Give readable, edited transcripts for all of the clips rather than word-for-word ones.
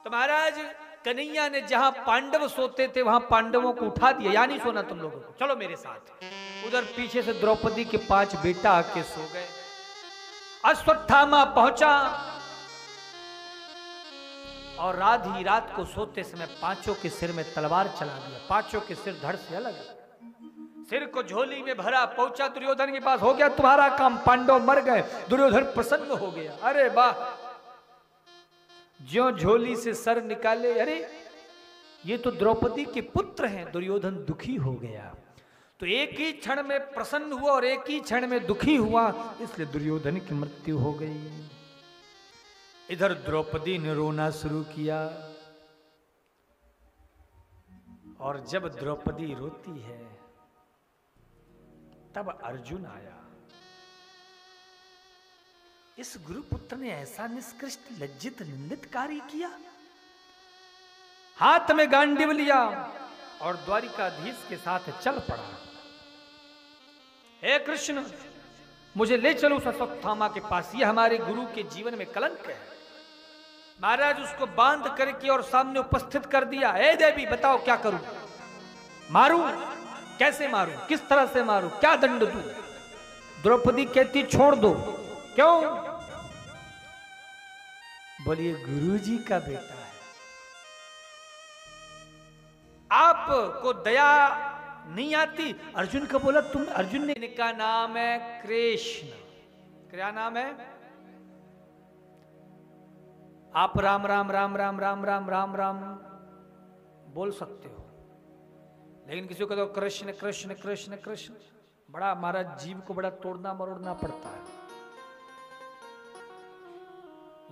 तो महाराज कन्हैया ने जहां पांडव सोते थे वहां पांडवों को उठा दिया, या नहीं सोना तुम लोगों को, चलो मेरे साथ। उधर पीछे से द्रौपदी के 5 बेटा आके सो गए। अश्वत्थामा पहुंचा और राधी रात को सोते समय 5 के सिर में तलवार चला दिया। 5 के सिर धड़ से अलग, सिर को झोली में भरा, पहुंचा दुर्योधन के पास, हो गया तुम्हारा काम, पांडव मर गए। दुर्योधन प्रसन्न हो गया, अरे वाह। ज्यों झोली से सर निकाले, अरे ये तो द्रौपदी के पुत्र हैं। दुर्योधन दुखी हो गया। तो एक ही क्षण में प्रसन्न हुआ और एक ही क्षण में दुखी हुआ, इसलिए दुर्योधन की मृत्यु हो गई। इधर द्रौपदी ने रोना शुरू किया, और जब द्रौपदी रोती है तब अर्जुन आया। इस गुरुपुत्र ने ऐसा निष्कृष्ट लज्जित निंदित कार्य किया। हाथ में गांडीव लिया और द्वारिकाधीश के साथ चल पड़ा। हे कृष्ण, मुझे ले चलो अश्वत्थामा के पास, ये हमारे गुरु के जीवन में कलंक है। महाराज उसको बांध करके और सामने उपस्थित कर दिया। हे देवी, बताओ क्या करूं? मारूं? कैसे मारूं? किस तरह से मारूं? क्या दंड दूं? द्रौपदी कहती छोड़ दो। क्यों? बोलिए गुरुजी का बेटा है, आपको दया नहीं आती। अर्जुन को बोला तुम, अर्जुन ने, इनका नाम है कृष्ण। क्या नाम है? आप राम राम राम राम राम राम राम राम बोल सकते हो, लेकिन किसी को तो कृष्ण कृष्ण कृष्ण कृष्ण, बड़ा हमारा जीव को बड़ा तोड़ना मरोड़ना पड़ता है।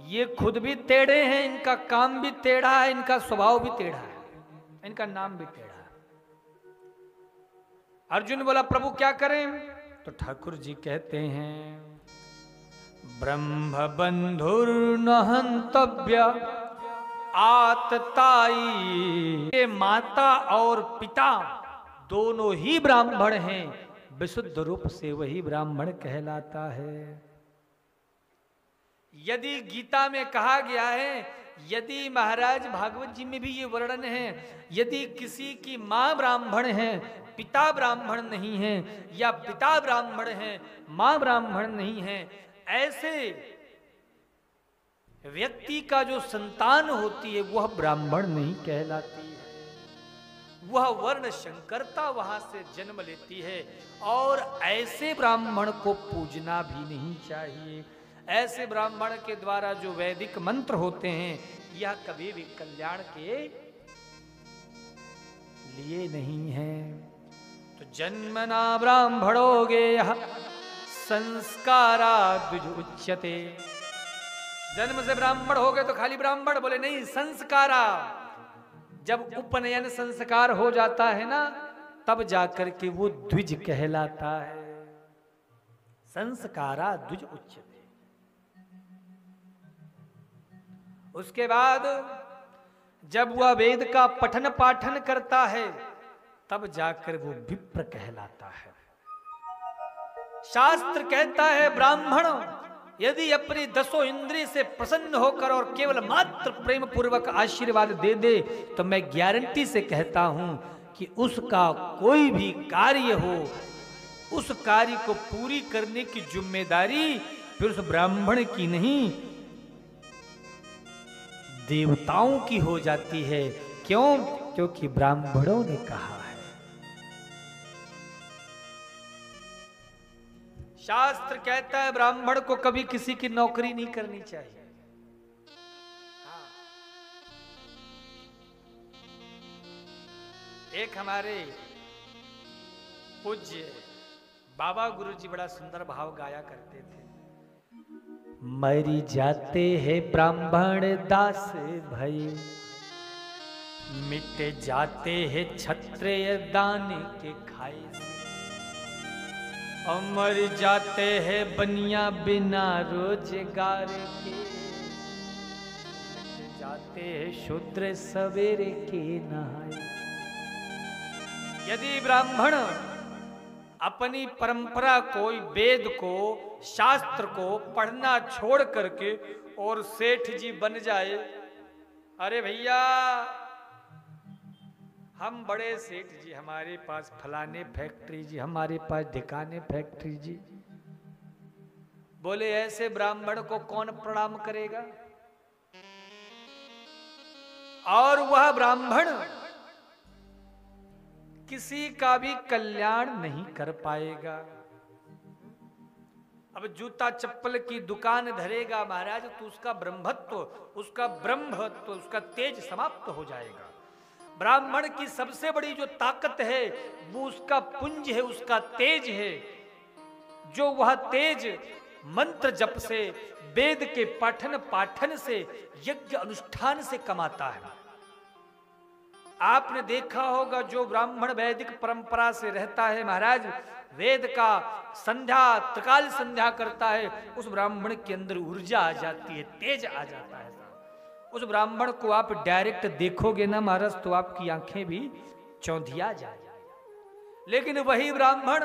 ये खुद भी टेढ़े हैं, इनका काम भी टेढ़ा है, इनका स्वभाव भी टेढ़ा है, इनका नाम भी टेढ़ा है। अर्जुन बोला प्रभु क्या करें? तो ठाकुर जी कहते हैं ब्रह्म बंधुर्न हंतव्य आतताई। ये माता और पिता दोनों ही ब्राह्मण हैं, विशुद्ध रूप से वही ब्राह्मण कहलाता है। यदि गीता में कहा गया है, यदि महाराज भागवत जी में भी ये वर्णन है, यदि किसी की मां ब्राह्मण है, पिता ब्राह्मण नहीं है, या पिता ब्राह्मण है, मां ब्राह्मण नहीं है, ऐसे व्यक्ति का जो संतान होती है वह ब्राह्मण नहीं कहलाती है, वह वर्ण संकरता वहां से जन्म लेती है। और ऐसे ब्राह्मण को पूजना भी नहीं चाहिए। ऐसे ब्राह्मण के द्वारा जो वैदिक मंत्र होते हैं यह कभी भी कल्याण के लिए नहीं है। तो जन्मना ब्राह्मणोगे संस्कारा द्विज उच्यते। जन्म से ब्राह्मण हो गए तो खाली ब्राह्मण बोले नहीं, संस्कारा। जब उपनयन संस्कार हो जाता है ना, तब जाकर के वो द्विज कहलाता है। संस्कारा द्विज उच्यते। उसके बाद जब वह वेद का पठन पाठन करता है तब जाकर वो विप्र कहलाता है। शास्त्र कहता है ब्राह्मण यदि अपनी 10 इंद्रिय से प्रसन्न होकर और केवल मात्र प्रेम पूर्वक आशीर्वाद दे दे तो मैं गारंटी से कहता हूं कि उसका कोई भी कार्य हो, उस कार्य को पूरी करने की जिम्मेदारी फिर उस ब्राह्मण की नहीं, देवताओं की हो जाती है। क्यों? क्योंकि ब्राह्मणों ने कहा है। शास्त्र कहता है ब्राह्मण को कभी किसी की नौकरी नहीं करनी चाहिए। हाँ। एक हमारे पूज्य बाबा गुरुजी बड़ा सुंदर भाव गाया करते थे। मरी जाते हैं ब्राह्मण दास भई, मिट जाते हैं क्षत्रिय दान के खाए से, और मर जाते हैं बनिया बिना रोजगार के, मिट जाते हैं शूद्र सवेरे के नहाए। यदि ब्राह्मण अपनी परंपरा को, वेद को, शास्त्र को पढ़ना छोड़ करके और सेठ जी बन जाए, अरे भैया हम बड़े सेठ जी, हमारे पास फलाने फैक्ट्री जी, हमारे पास ढिकाने फैक्ट्री जी। बोले ऐसे ब्राह्मण को कौन प्रणाम करेगा? और वह ब्राह्मण किसी का भी कल्याण नहीं कर पाएगा। अब जूता चप्पल की दुकान धरेगा महाराज तो उसका ब्रह्मत्व, उसका ब्रह्मत्व, उसका तेज समाप्त हो जाएगा। ब्राह्मण की सबसे बड़ी जो ताकत है वो उसका पुंज है, उसका तेज है, जो वह तेज मंत्र जप से, वेद के पठन पाठन से, यज्ञ अनुष्ठान से कमाता है। आपने देखा होगा जो ब्राह्मण वैदिक परंपरा से रहता है महाराज, वेद का संध्या त्रिकाल संध्या करता है, उस ब्राह्मण के अंदर ऊर्जा आ जाती है, तेज आ जाता है। उस ब्राह्मण को आप डायरेक्ट देखोगे ना महाराज तो आपकी आंखें भी चौंधिया जाएगी। लेकिन वही ब्राह्मण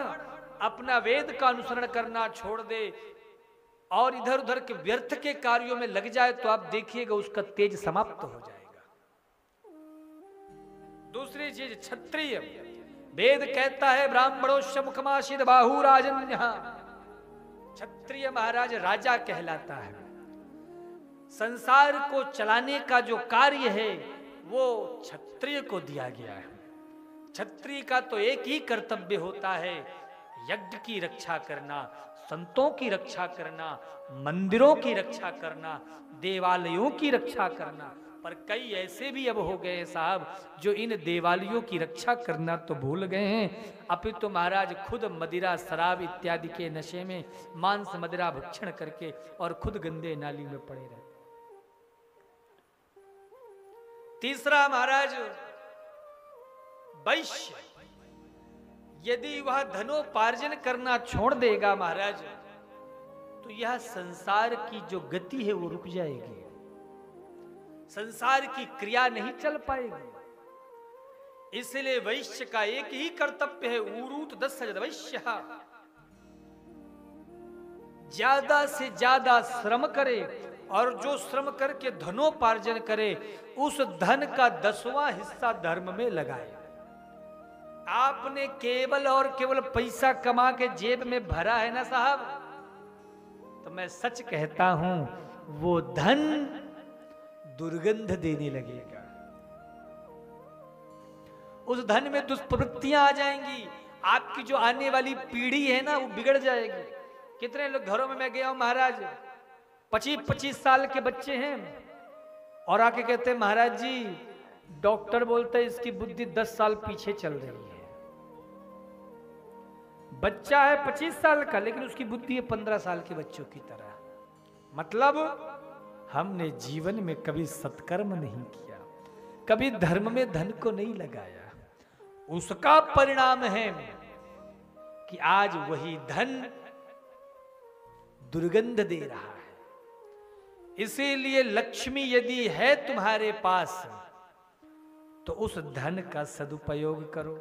अपना वेद का अनुसरण करना छोड़ दे और इधर उधर के व्यर्थ के कार्यों में लग जाए तो आप देखिएगा उसका तेज समाप्त हो जाएगा। दूसरी चीज क्षत्रिय, वेद कहता है ब्राह्मणोश्च मुखमासीद बाहु राजन्यः। क्षत्रिय महाराज राजा कहलाता है। संसार को चलाने का जो कार्य है वो क्षत्रिय को दिया गया है। क्षत्रिय का तो एक ही कर्तव्य होता है, यज्ञ की रक्षा करना, संतों की रक्षा करना, मंदिरों की रक्षा करना, देवालयों की रक्षा करना। पर कई ऐसे भी अब हो गए हैं साहब जो इन देवालयों की रक्षा करना तो भूल गए हैं, अपितु तो महाराज खुद मदिरा शराब इत्यादि के नशे में मांस मदिरा भक्षण करके और खुद गंदे नाली में पड़े रहते। तीसरा महाराज वैश्य, यदि वह धनोपार्जन करना छोड़ देगा महाराज तो यह संसार की जो गति है वो रुक जाएगी, संसार की क्रिया नहीं चल पाएगी। इसलिए वैश्य का एक ही कर्तव्य है, ऊरूत दस्सजद वैश्य, ज्यादा से ज्यादा श्रम करे और जो श्रम करके धनोपार्जन करे उस धन का 10वां हिस्सा धर्म में लगाए। आपने केवल और केवल पैसा कमा के जेब में भरा है ना साहब, तो मैं सच कहता हूं वो धन दुर्गंध देने लगेगा। उस धन में दुष्प्रवृत्तियां आ जाएंगी, आपकी जो आने वाली पीढ़ी है ना वो बिगड़ जाएगी। कितने लोग घरों में मैं गया हूं महाराज, 25-25 साल के बच्चे हैं और आके कहते हैं महाराज जी डॉक्टर बोलते हैं इसकी बुद्धि 10 साल पीछे चल रही है। बच्चा है 25 साल का लेकिन उसकी बुद्धि है 15 साल के बच्चों की तरह। मतलब हमने जीवन में कभी सत्कर्म नहीं किया, कभी धर्म में धन को नहीं लगाया, उसका परिणाम है कि आज वही धन दुर्गंध दे रहा है। इसीलिए लक्ष्मी यदि है तुम्हारे पास तो उस धन का सदुपयोग करो।